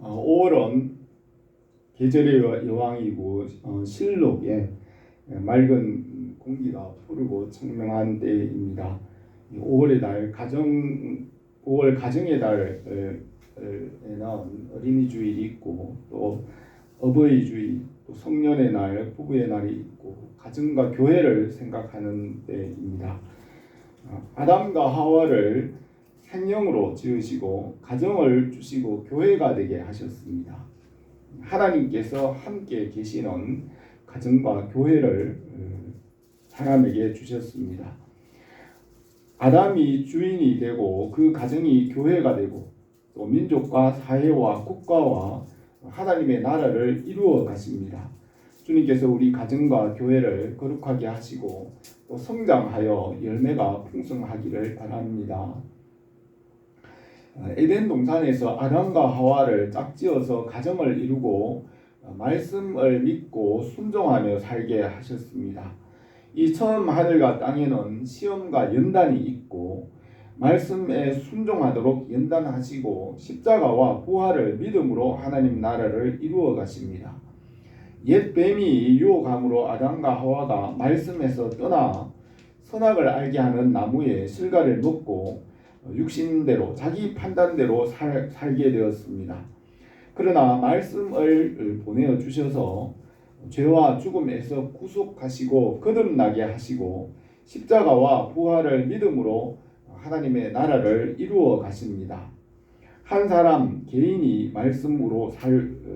5월은 계절의 여왕이고 실록에 맑은 공기가 푸르고 청명한 때입니다. 5월의 달 5월 가정의 달에는 어린이 주일이 있고 또 어버이 주일, 또 성년의 날, 부부의 날이 있고 가정과 교회를 생각하는 때입니다. 아담과 하와를 생명으로 지으시고 가정을 주시고 교회가 되게 하셨습니다. 하나님께서 함께 계시는 가정과 교회를 사람에게 주셨습니다. 아담이 주인이 되고 그 가정이 교회가 되고 또 민족과 사회와 국가와 하나님의 나라를 이루어 가십니다. 주님께서 우리 가정과 교회를 거룩하게 하시고 또 성장하여 열매가 풍성하기를 바랍니다. 에덴 동산에서 아담과 하와를 짝지어서 가정을 이루고 말씀을 믿고 순종하며 살게 하셨습니다. 이 처음 하늘과 땅에는 시험과 연단이 있고 말씀에 순종하도록 연단하시고 십자가와 부활을 믿음으로 하나님 나라를 이루어 가십니다. 옛 뱀이 유혹함으로 아담과 하와가 말씀에서 떠나 선악을 알게 하는 나무의 실과를 먹고 육신대로 자기 판단대로 살게 되었습니다. 그러나 말씀을 보내어 주셔서 죄와 죽음에서 구속하시고 거듭나게 하시고 십자가와 부활을 믿음으로 하나님의 나라를 이루어 가십니다. 한 사람 개인이 말씀으로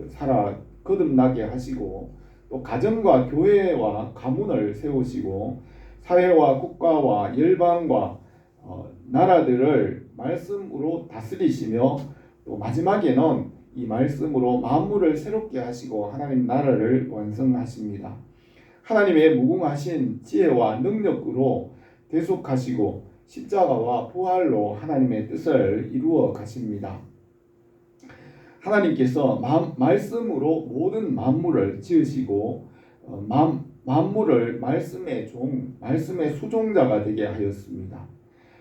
살아 거듭나게 하시고 또 가정과 교회와 가문을 세우시고 사회와 국가와 열방과 나라들을 말씀으로 다스리시며 또 마지막에는 이 말씀으로 만물을 새롭게 하시고 하나님 나라를 완성하십니다. 하나님의 무궁하신 지혜와 능력으로 대속하시고 십자가와 부활로 하나님의 뜻을 이루어 가십니다. 하나님께서 말씀으로 모든 만물을 지으시고 만물을 말씀의 말씀의 수종자가 되게 하였습니다.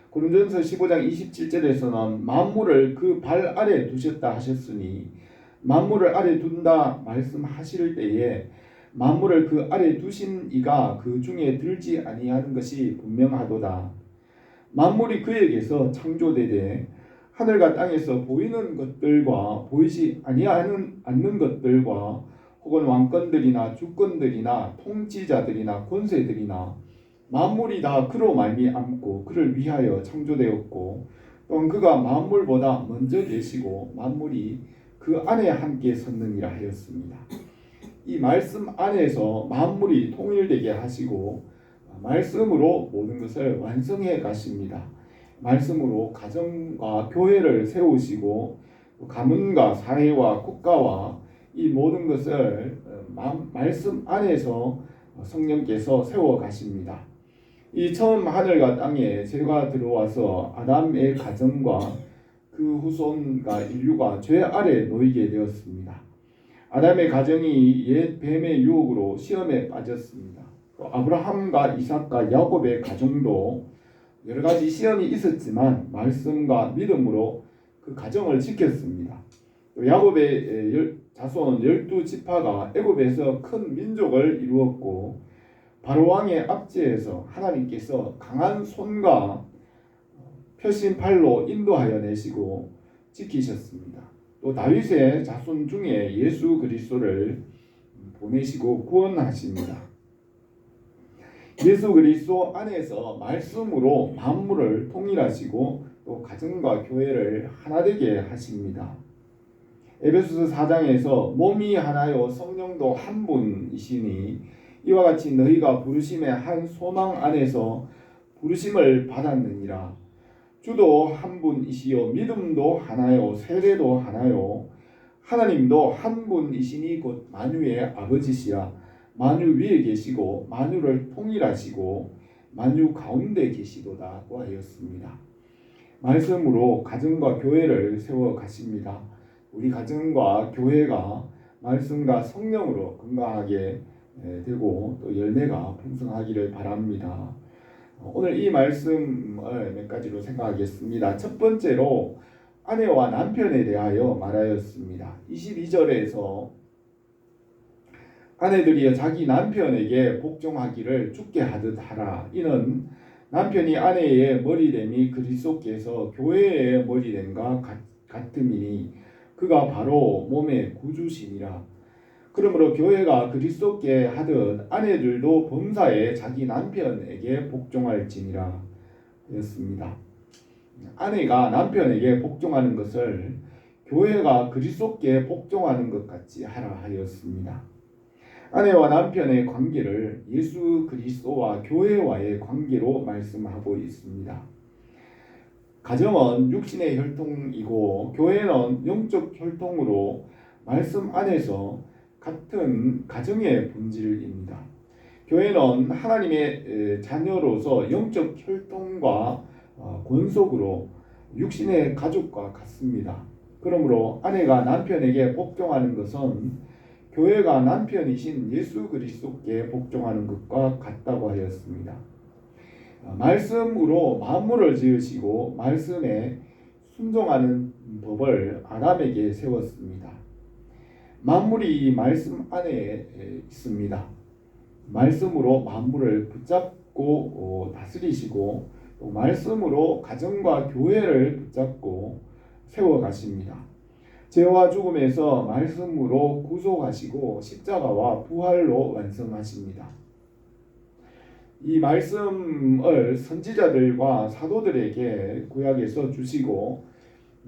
고린도전서 15장 27절에서는 만물을 그 발 아래 두셨다 하셨으니 만물을 아래 둔다 말씀하실 때에 만물을 그 아래 두신 이가 그 중에 들지 아니하는 것이 분명하도다. 만물이 그에게서 창조되되 하늘과 땅에서 보이는 것들과 보이지 않는 것들과 혹은 왕권들이나 주권들이나 통치자들이나 권세들이나 만물이 다 그로 말미암고 그를 위하여 창조되었고 또한 그가 만물보다 먼저 계시고 만물이 그 안에 함께 섰느니라 하였습니다. 이 말씀 안에서 만물이 통일되게 하시고 말씀으로 모든 것을 완성해 가십니다. 말씀으로 가정과 교회를 세우시고 가문과 사회와 국가와 이 모든 것을 말씀 안에서 성령께서 세워 가십니다. 이 처음 하늘과 땅에 죄가 들어와서 아담의 가정과 그 후손과 인류가 죄 아래 놓이게 되었습니다. 아담의 가정이 옛 뱀의 유혹으로 시험에 빠졌습니다. 또 아브라함과 이삭과 야곱의 가정도 여러 가지 시험이 있었지만 말씀과 믿음으로 그 가정을 지켰습니다. 또 야곱의 자손 12지파가 애굽에서 큰 민족을 이루었고 바로 왕의 압제에서 하나님께서 강한 손과 펴신 팔로 인도하여 내시고 지키셨습니다. 또 다윗의 자손 중에 예수 그리스도를 보내시고 구원하십니다. 예수 그리스도 안에서 말씀으로 만물을 통일하시고 또 가정과 교회를 하나 되게 하십니다. 에베소서 4장에서 몸이 하나요 성령도 한 분이시니 이와 같이 너희가 부르심의 한 소망 안에서 부르심을 받았느니라. 주도 한 분이시요 믿음도 하나요 세례도 하나요 하나님도 한 분이시니 곧 만유의 아버지시라. 만유 위에 계시고 만유를 통일하시고 만유 가운데 계시도다고 하였습니다. 말씀으로 가정과 교회를 세워 가십니다. 우리 가정과 교회가 말씀과 성령으로 건강하게 되고 또 열매가 풍성하기를 바랍니다. 오늘 이 말씀을 몇 가지로 생각하겠습니다. 첫 번째로 아내와 남편에 대하여 말하였습니다. 22절에서 아내들이여 자기 남편에게 복종하기를 주께 하듯 하라. 이는 남편이 아내의 머리됨이 그리스도께서 교회의 머리됨과 같음이니 그가 바로 몸의 구주시니라. 그러므로 교회가 그리스도께 하듯 아내들도 범사에 자기 남편에게 복종할지니라 하였습니다. 아내가 남편에게 복종하는 것을 교회가 그리스도께 복종하는 것 같이 하라 하였습니다. 아내와 남편의 관계를 예수 그리스도와 교회와의 관계로 말씀하고 있습니다. 가정은 육신의 혈통이고 교회는 영적 혈통으로 말씀 안에서 같은 가정의 본질입니다. 교회는 하나님의 자녀로서 영적 혈통과 권속으로 육신의 가족과 같습니다. 그러므로 아내가 남편에게 복종하는 것은 교회가 남편이신 예수 그리스도께 복종하는 것과 같다고 하였습니다. 말씀으로 만물을 지으시고 말씀에 순종하는 법을 아담에게 세웠습니다. 만물이 말씀 안에 있습니다. 말씀으로 만물을 붙잡고 다스리시고 또 말씀으로 가정과 교회를 붙잡고 세워가십니다. 죄와 죽음에서 말씀으로 구속하시고 십자가와 부활로 완성하십니다. 이 말씀을 선지자들과 사도들에게 구약에서 주시고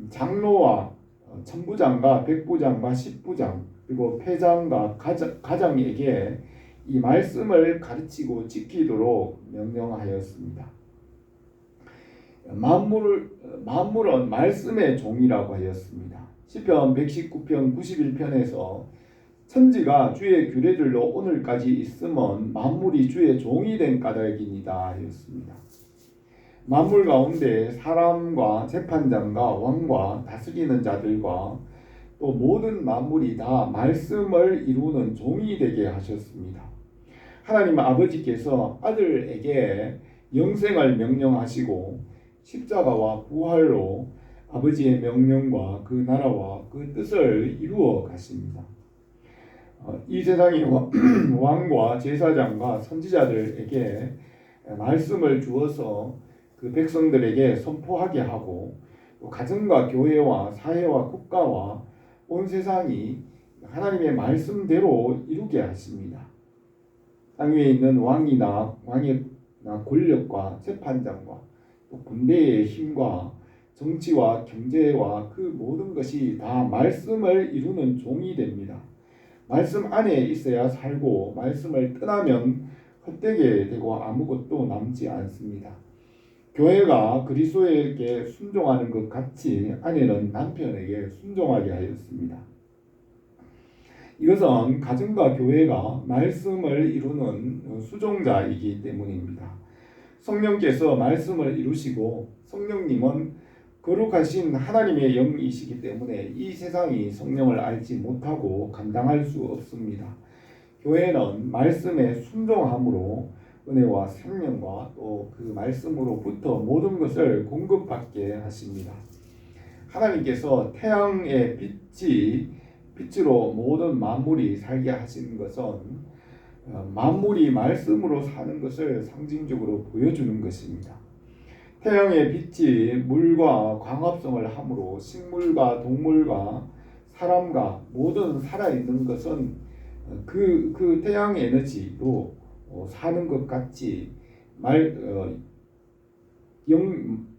장로와 천부장과 백부장과 십부장 그리고 패장과 가장에게 이 말씀을 가르치고 지키도록 명령하였습니다. 만물은 말씀의 종이라고 하였습니다. 시편 119편 91편에서 천지가 주의 규례들로 오늘까지 있음은 만물이 주의 종이 된 까닭이니이다 하였습니다. 만물 가운데 사람과 재판장과 왕과 다스리는 자들과 또 모든 만물이 다 말씀을 이루는 종이 되게 하셨습니다. 하나님 아버지께서 아들에게 영생을 명령하시고 십자가와 부활로 아버지의 명령과 그 나라와 그 뜻을 이루어 가십니다. 이 세상의 왕과 제사장과 선지자들에게 말씀을 주어서 그 백성들에게 선포하게 하고 또 가정과 교회와 사회와 국가와 온 세상이 하나님의 말씀대로 이루게 하십니다. 땅 위에 있는 왕이나 권력과 재판장과 또 군대의 힘과 정치와 경제와 그 모든 것이 다 말씀을 이루는 종이 됩니다. 말씀 안에 있어야 살고 말씀을 떠나면 헛되게 되고 아무것도 남지 않습니다. 교회가 그리스도에게 순종하는 것 같이 아내는 남편에게 순종하게 하였습니다. 이것은 가정과 교회가 말씀을 이루는 수종자이기 때문입니다. 성령께서 말씀을 이루시고 성령님은 거룩하신 하나님의 영이시기 때문에 이 세상이 성령을 알지 못하고 감당할 수 없습니다. 교회는 말씀에 순종함으로 은혜와 생명과 또 그 말씀으로부터 모든 것을 공급받게 하십니다. 하나님께서 태양의 빛으로 모든 만물이 살게 하신 것은 만물이 말씀으로 사는 것을 상징적으로 보여주는 것입니다. 태양의 빛이 물과 광합성을 함으로 식물과 동물과 사람과 모든 살아있는 것은 그 태양 에너지로 사는 것 같이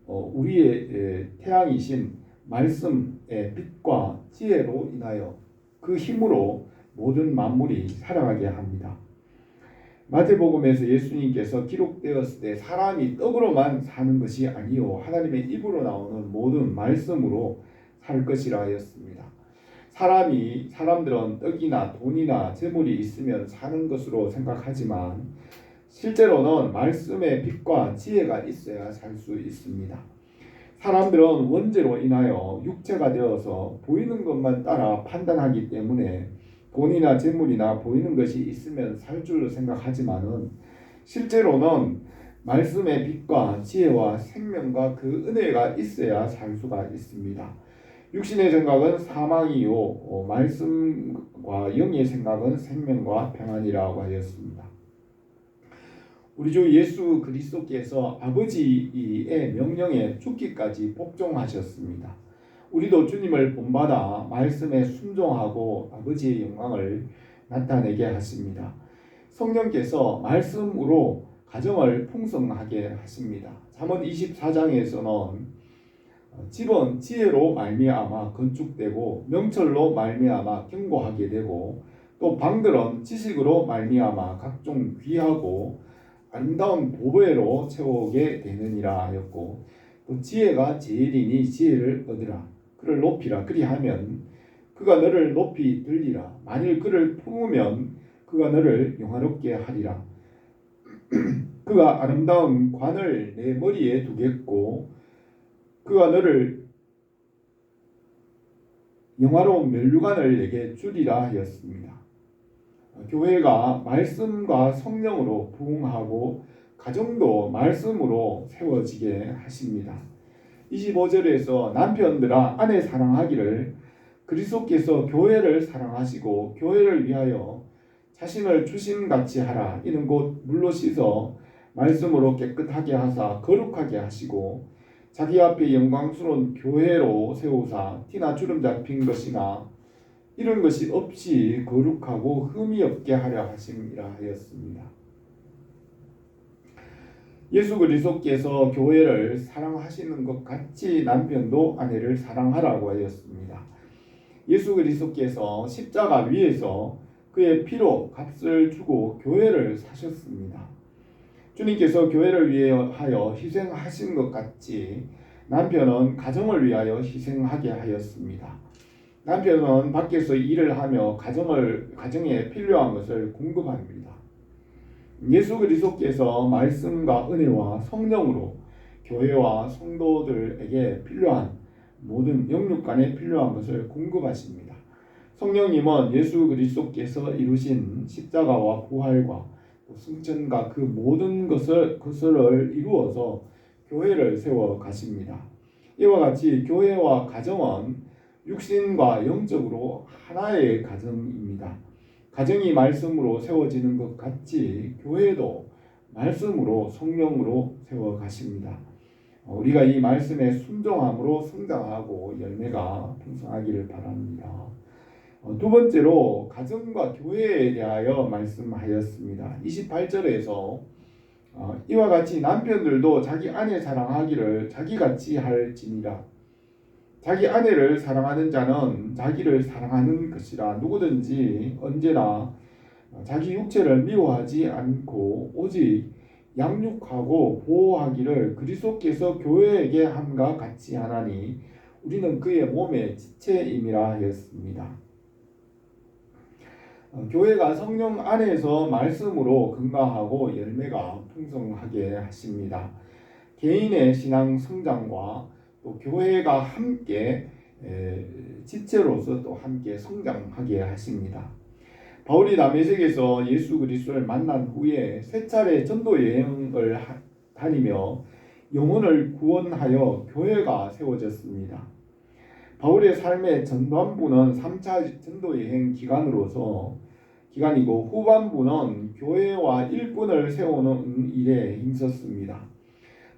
우리의 태양이신 말씀의 빛과 지혜로 인하여 그 힘으로 모든 만물이 살아가게 합니다. 마태복음에서 예수님께서 기록되었을 때 사람이 떡으로만 사는 것이 아니요 하나님의 입으로 나오는 모든 말씀으로 살 것이라 하였습니다. 사람들은 떡이나 돈이나 재물이 있으면 사는 것으로 생각하지만 실제로는 말씀의 빛과 지혜가 있어야 살 수 있습니다. 사람들은 원죄로 인하여 육체가 되어서 보이는 것만 따라 판단하기 때문에 돈이나 재물이나 보이는 것이 있으면 살 줄로 생각하지만은 실제로는 말씀의 빛과 지혜와 생명과 그 은혜가 있어야 살 수가 있습니다. 육신의 생각은 사망이요 말씀과 영의 생각은 생명과 평안이라고 하였습니다. 우리 주 예수 그리스도께서 아버지의 명령에 죽기까지 복종하셨습니다. 우리도 주님을 본받아 말씀에 순종하고 아버지의 영광을 나타내게 하십니다. 성령께서 말씀으로 가정을 풍성하게 하십니다. 잠언 24장에서는 집은 지혜로 말미암아 건축되고 명철로 말미암아 견고하게 되고 또 방들은 지식으로 말미암아 각종 귀하고 아름다운 보배로 채우게 되느니라 하였고 또 지혜가 제일이니 지혜를 얻으라. 그를 높이라. 그리하면 그가 너를 높이 들리라. 만일 그를 품으면 그가 너를 영화롭게 하리라. 그가 아름다운 관을 내 머리에 두겠고 그가 너를 영화로운 면류관을 내게 주리라 하였습니다. 교회가 말씀과 성령으로 부흥하고 가정도 말씀으로 세워지게 하십니다. 25절에서 남편들아 아내 사랑하기를 그리스도께서 교회를 사랑하시고 교회를 위하여 자신을 주심같이 하라. 이는 곧 물로 씻어 말씀으로 깨끗하게 하사 거룩하게 하시고 자기 앞에 영광스러운 교회로 세우사 티나 주름 잡힌 것이나 이런 것이 없이 거룩하고 흠이 없게 하려 하심이라 하였습니다. 예수 그리스도께서 교회를 사랑하시는 것 같이 남편도 아내를 사랑하라고 하였습니다. 예수 그리스도께서 십자가 위에서 그의 피로 값을 주고 교회를 사셨습니다. 주님께서 교회를 위하여 희생하신 것 같이 남편은 가정을 위하여 희생하게 하였습니다. 남편은 밖에서 일을 하며 가정에 필요한 것을 공급합니다. 예수 그리스도께서 말씀과 은혜와 성령으로 교회와 성도들에게 필요한 모든 영육간에 필요한 것을 공급하십니다. 성령님은 예수 그리스도께서 이루신 십자가와 부활과 승천과 그 모든 것을 이루어서 교회를 세워 가십니다. 이와 같이 교회와 가정은 육신과 영적으로 하나의 가정입니다. 가정이 말씀으로 세워지는 것 같이 교회도 말씀으로 성령으로 세워 가십니다. 우리가 이 말씀에 순종함으로 성장하고 열매가 풍성하기를 바랍니다. 두 번째로 가정과 교회에 대하여 말씀하였습니다. 28절에서 이와 같이 남편들도 자기 아내 사랑하기를 자기같이 할지니라. 자기 아내를 사랑하는 자는 자기를 사랑하는 것이라. 누구든지 언제나 자기 육체를 미워하지 않고 오직 양육하고 보호하기를 그리스도께서 교회에게 함과 같이 하나니 우리는 그의 몸의 지체임이라 하였습니다. 교회가 성령 안에서 말씀으로 건강하고 열매가 풍성하게 하십니다. 개인의 신앙 성장과 또 교회가 함께 지체로서 또 함께 성장하게 하십니다. 바울이 다메섹에서 예수 그리스도를 만난 후에 세 차례 전도 여행을 다니며 영혼을 구원하여 교회가 세워졌습니다. 바울의 삶의 전반부는 3차 전도 여행 기간이고 후반부는 교회와 일꾼을 세우는 일에 힘썼습니다.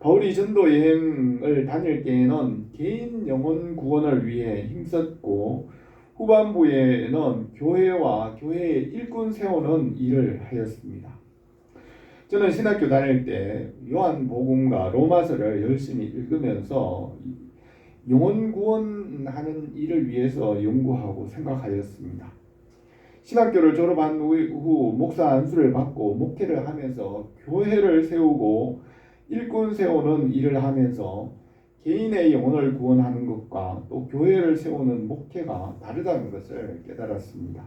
바울이 전도 여행을 다닐 때에는 개인 영혼 구원을 위해 힘썼고 후반부에는 교회와 교회의 일꾼 세우는 일을 하였습니다. 저는 신학교 다닐 때 요한복음과 로마서를 열심히 읽으면서 영혼 구원하는 일을 위해서 연구하고 생각하였습니다. 신학교를 졸업한 후 목사 안수를 받고 목회를 하면서 교회를 세우고 일꾼 세우는 일을 하면서 개인의 영혼을 구원하는 것과 또 교회를 세우는 목회가 다르다는 것을 깨달았습니다.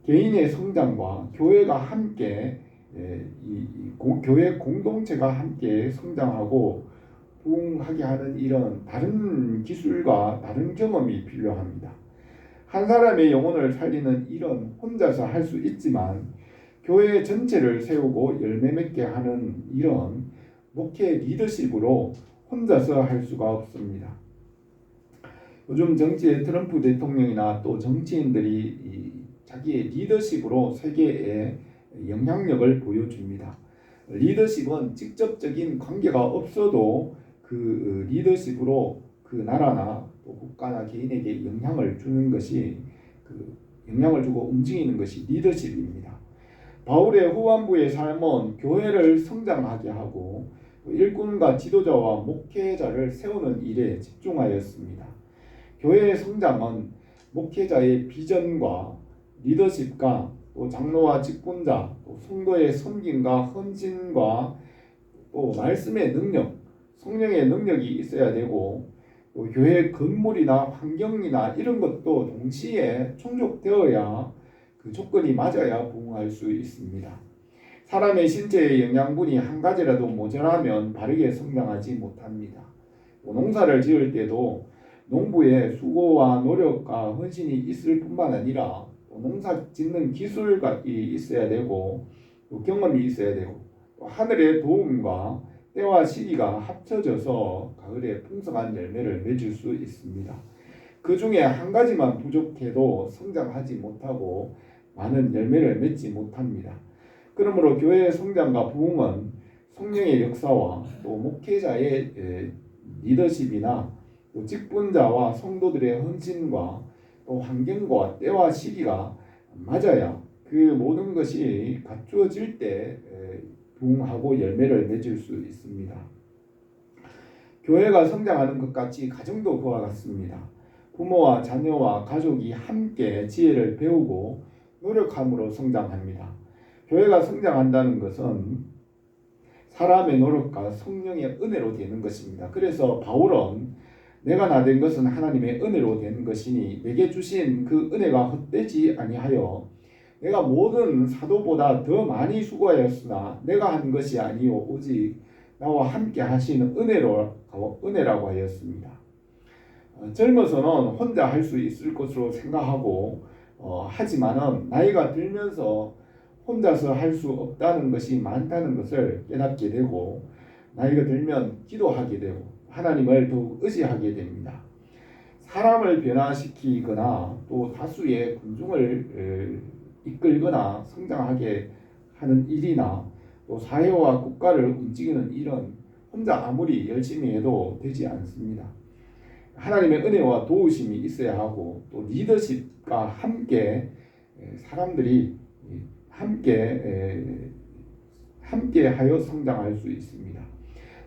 개인의 성장과 교회가 함께 교회 공동체가 함께 성장하고 부흥하게 하는 이런 다른 기술과 다른 경험이 필요합니다. 한 사람의 영혼을 살리는 일은 혼자서 할 수 있지만 교회 전체를 세우고 열매 맺게 하는 일은 목회 리더십으로 혼자서 할 수가 없습니다. 요즘 정치의 트럼프 대통령이나 또 정치인들이 자기의 리더십으로 세계에 영향력을 보여줍니다. 리더십은 직접적인 관계가 없어도 그 리더십으로 그 나라나 또 국가나 개인에게 영향을 주는 것이 영향을 주고 움직이는 것이 리더십입니다. 바울의 후반부의 삶은 교회를 성장하게 하고 일꾼과 지도자와 목회자를 세우는 일에 집중하였습니다. 교회의 성장은 목회자의 비전과 리더십과 또 장로와 직분자, 또 성도의 섬김과 헌신과 또 말씀의 능력, 성령의 능력이 있어야 되고 또 교회 건물이나 환경이나 이런 것도 동시에 충족되어야 그 조건이 맞아야 부흥할 수 있습니다. 사람의 신체의 영양분이 한 가지라도 모자라면 바르게 성장하지 못합니다. 농사를 지을 때도 농부의 수고와 노력과 헌신이 있을 뿐만 아니라 농사 짓는 기술이 있어야 되고 또 경험이 있어야 되고 또 하늘의 도움과 때와 시기가 합쳐져서 가을에 풍성한 열매를 맺을 수 있습니다. 그 중에 한 가지만 부족해도 성장하지 못하고 많은 열매를 맺지 못합니다. 그러므로 교회의 성장과 부흥은 성령의 역사와 또 목회자의 리더십이나 또 직분자와 성도들의 헌신과 또 환경과 때와 시기가 맞아야 그 모든 것이 갖추어질 때 부흥하고 열매를 맺을 수 있습니다. 교회가 성장하는 것 같이 가정도 그와 같습니다. 부모와 자녀와 가족이 함께 지혜를 배우고 노력함으로 성장합니다. 교회가 성장한다는 것은 사람의 노력과 성령의 은혜로 되는 것입니다. 그래서 바울은 내가 나된 것은 하나님의 은혜로 된 것이니 내게 주신 그 은혜가 헛되지 아니하여 내가 모든 사도보다 더 많이 수고하였으나 내가 한 것이 아니요 오직 나와 함께 하시는 은혜라고 하였습니다. 젊어서는 혼자 할 수 있을 것으로 생각하고 하지만은 나이가 들면서 혼자서 할 수 없다는 것이 많다는 것을 깨닫게 되고 나이가 들면 기도하게 되고 하나님을 더욱 의지하게 됩니다. 사람을 변화시키거나 또 다수의 군중을 이끌거나 성장하게 하는 일이나 또 사회와 국가를 움직이는 일은 혼자 아무리 열심히 해도 되지 않습니다. 하나님의 은혜와 도우심이 있어야 하고 또 리더십과 함께 사람들이 함께 하여 성장할 수 있습니다.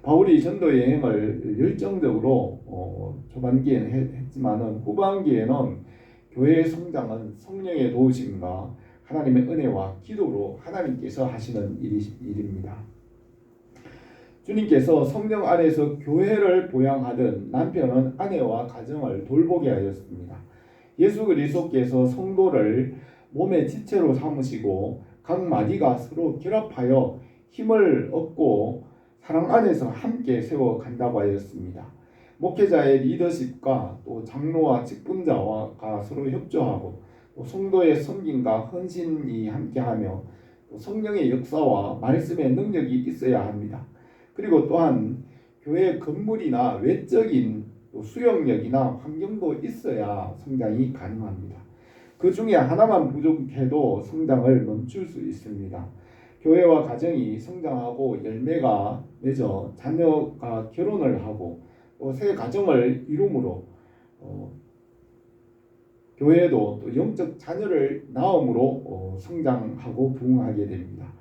바울이 전도 여행을 열정적으로 초반기에는 했지만은 후반기에는 교회의 성장은 성령의 도우심과 하나님의 은혜와 기도로 하나님께서 하시는 일입니다. 주님께서 성령 안에서 교회를 보양하던 남편은 아내와 가정을 돌보게 하였습니다. 예수 그리스도께서 성도를 몸의 지체로 삼으시고 각 마디가 서로 결합하여 힘을 얻고 사랑 안에서 함께 세워간다고 하였습니다. 목회자의 리더십과 또 장로와 직분자가 서로 협조하고 또 성도의 섬김과 헌신이 함께하며 또 성령의 역사와 말씀의 능력이 있어야 합니다. 그리고 또한 교회 건물이나 외적인 수용력이나 환경도 있어야 성장이 가능합니다. 그 중에 하나만 부족해도 성장을 멈출 수 있습니다. 교회와 가정이 성장하고 열매가 맺어 자녀가 결혼을 하고 또 새 가정을 이룸으로 교회도 또 영적 자녀를 낳음으로 성장하고 부흥하게 됩니다.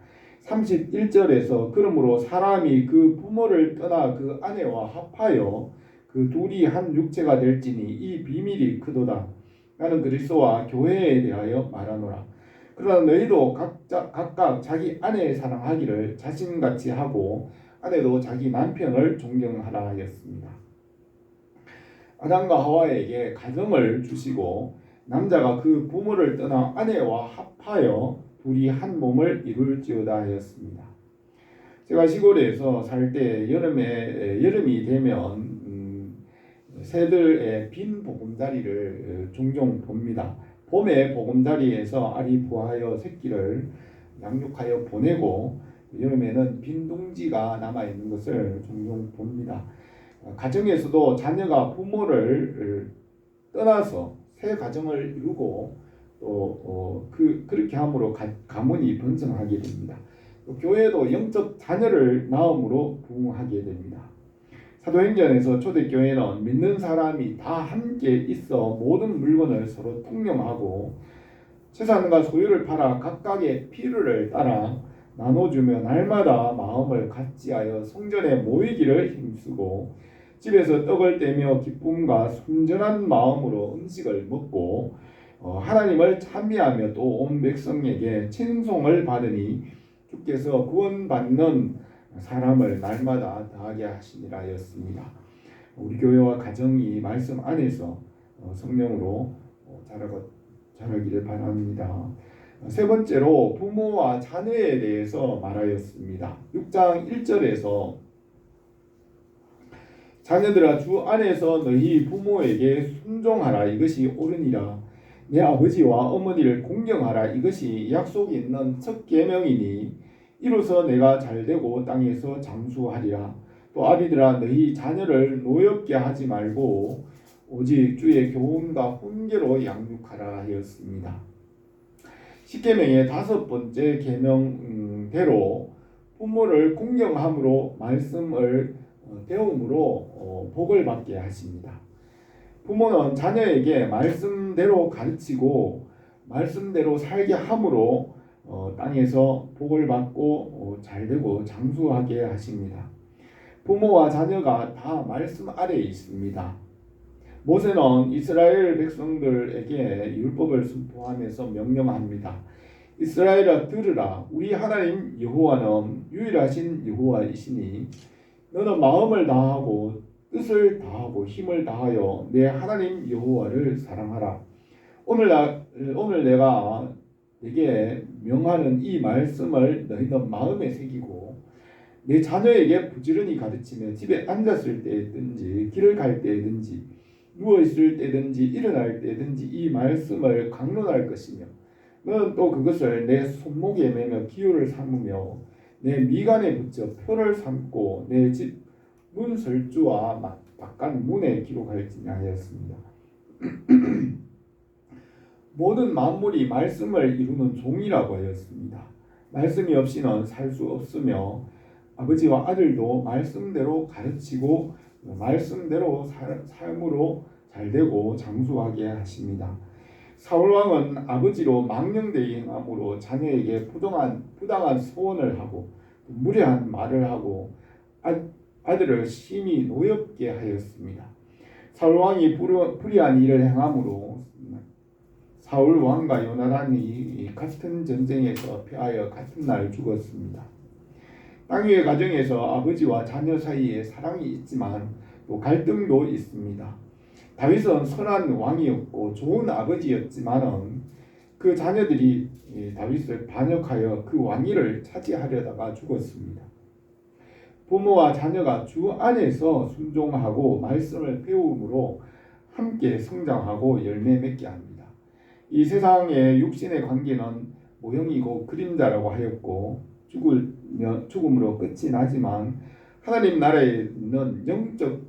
31절에서 그러므로 사람이 그 부모를 떠나 그 아내와 합하여 그 둘이 한 육체가 될지니 이 비밀이 크도다. 나는 그리스도와 교회에 대하여 말하노라. 그러나 너희도 각각 자기 아내 사랑하기를 자신같이 하고 아내도 자기 남편을 존경하라 하였습니다. 아담과 하와에게 가정을 주시고 남자가 그 부모를 떠나 아내와 합하여 둘이 한 몸을 이룰지어다 하였습니다. 제가 시골에서 살 때 여름이 되면 새들의 빈 보금자리를 종종 봅니다. 봄에 보금자리에서 알이 부화하여 새끼를 양육하여 보내고 여름에는 빈 둥지가 남아있는 것을 종종 봅니다. 가정에서도 자녀가 부모를 떠나서 새 가정을 이루고 또 그렇게 함으로 가문이 번성하게 됩니다. 또 교회도 영적 자녀를 낳음으로 부흥하게 됩니다. 사도행전에서 초대교회는 믿는 사람이 다 함께 있어 모든 물건을 서로 통용하고 재산과 소유를 팔아 각각의 필요를 따라 나눠주며 날마다 마음을 같이하여 성전에 모이기를 힘쓰고 집에서 떡을 떼며 기쁨과 순전한 마음으로 음식을 먹고 하나님을 찬미하며 또 온 백성에게 칭송을 받으니 주께서 구원받는 사람을 날마다 더하게 하시니라 하였습니다. 우리 교회와 가정이 말씀 안에서 성령으로 자라기를 바랍니다. 세 번째로 부모와 자녀에 대해서 말하였습니다. 6장 1절에서 자녀들아 주 안에서 너희 부모에게 순종하라 이것이 옳으니라. 내 아버지와 어머니를 공경하라 이것이 약속이 있는 첫 계명이니 이로써 내가 잘되고 땅에서 장수하리라. 또 아비들아 너희 자녀를 노엽게 하지 말고 오직 주의 교훈과 훈계로 양육하라 하였습니다. 십계명의 다섯 번째 계명대로 부모를 공경함으로 말씀을 배움으로 복을 받게 하십니다. 부모는 자녀에게 말씀대로 가르치고 말씀대로 살게 함으로 땅에서 복을 받고 잘되고 장수하게 하십니다. 부모와 자녀가 다 말씀 아래에 있습니다. 모세는 이스라엘 백성들에게 율법을 선포하면서 명령합니다. 이스라엘아 들으라. 우리 하나님 여호와는 유일하신 여호와이시니 너는 마음을 다하고 뜻을 다하고 힘을 다하여 내 하나님 여호와를 사랑하라. 오늘 내가 내게 명하는 이 말씀을 너희는 마음에 새기고 내 자녀에게 부지런히 가르치며 집에 앉았을 때든지 길을 갈 때든지 누워있을 때든지 일어날 때든지 이 말씀을 강론할 것이며 너는 또 그것을 내 손목에 매며 기호를 삼으며 내 미간에 붙여 표를 삼고 내 집 문설주와 바깥 문에 기록할지니 하였습니다. 모든 만물이 말씀을 이루는 종이라고 하였습니다. 말씀이 없이는 살 수 없으며 아버지와 아들도 말씀대로 가르치고 말씀대로 삶으로 잘되고 장수하게 하십니다. 사울왕은 아버지로 망령되게 행함으로 자녀에게 부당한 소원을 하고 무례한 말을 하고 아들을 심히 노엽게 하였습니다. 사울왕이 불의한 일을 행함으로 사울왕과 요나단이 같은 전쟁에서 패하여 같은 날 죽었습니다. 땅 위의 가정에서 아버지와 자녀 사이에 사랑이 있지만 또 갈등도 있습니다. 다윗은 선한 왕이었고 좋은 아버지였지만 그 자녀들이 다윗을 반역하여 그 왕위를 차지하려다가 죽었습니다. 부모와 자녀가 주 안에서 순종하고 말씀을 배움으로 함께 성장하고 열매 맺게 합니다. 이 세상의 육신의 관계는 모형이고 그림자라고 하였고 죽음으로 끝이 나지만 하나님 나라에 있는 영적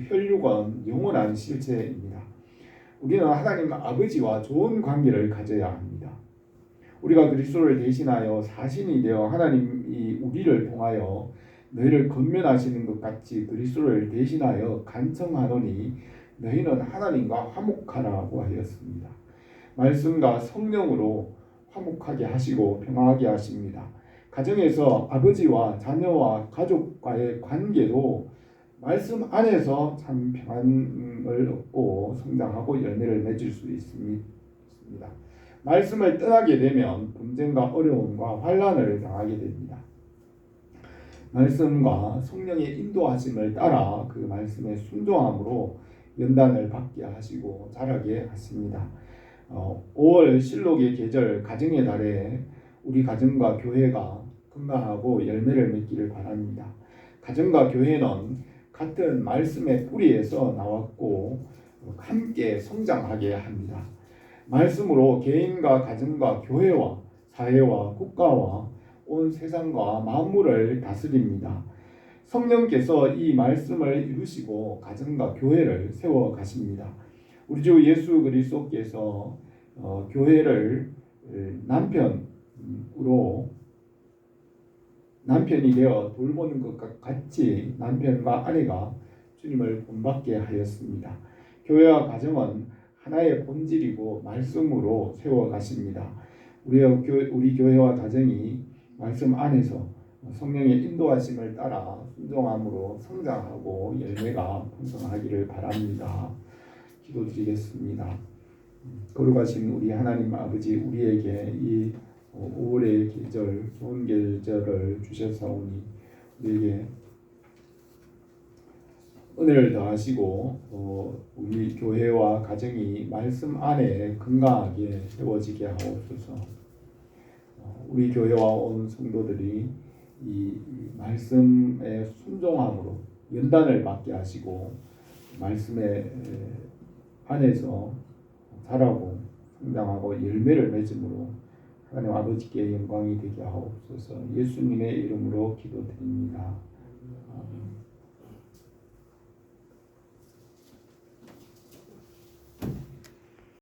혈육은 영원한 실체입니다. 우리는 하나님 아버지와 좋은 관계를 가져야 합니다. 우리가 그리스도를 대신하여 사신이 되어 하나님이 우리를 통하여 너희를 건면하시는 것 같이 그리스도를 대신하여 간청하노니 너희는 하나님과 화목하라고 하였습니다. 말씀과 성령으로 화목하게 하시고 평화하게 하십니다. 가정에서 아버지와 자녀와 가족과의 관계도 말씀 안에서 참 평안을 얻고 성장하고 열매를 맺을 수 있습니다. 말씀을 떠나게 되면 분쟁과 어려움과 환난을 당하게 됩니다. 말씀과 성령의 인도하심을 따라 그 말씀에 순종함으로 연단을 받게 하시고 자라게 하십니다. 5월 실록의 계절 가정의 달에 우리 가정과 교회가 건강하고 열매를 맺기를 바랍니다. 가정과 교회는 같은 말씀의 뿌리에서 나왔고 함께 성장하게 합니다. 말씀으로 개인과 가정과 교회와 사회와 국가와 온 세상과 만물을 다스립니다. 성령께서 이 말씀을 이루시고 가정과 교회를 세워 가십니다. 우리 주 예수 그리스도께서 교회를 남편이 되어 돌보는 것과 같이 남편과 아내가 주님을 본받게 하였습니다. 교회와 가정은 하나의 본질이고 말씀으로 세워 가십니다. 우리 교회와 가정이 말씀 안에서 성령의 인도하심을 따라 순종함으로 성장하고 열매가 풍성하기를 바랍니다. 기도드리겠습니다. 거룩하신 우리 하나님 아버지, 우리에게 이 5월의 계절, 좋은 계절을 주셨사오니 우리에게 은혜를 더하시고 우리 교회와 가정이 말씀 안에 건강하게 세워지게 하옵소서. 우리 교회와 온 성도들이 이 말씀의 순종함으로 연단을 받게 하시고 말씀의 안에서 자라고 성장하고 열매를 맺음으로 하나님 아버지께 영광이 되게 하옵소서. 예수님의 이름으로 기도드립니다. 아멘.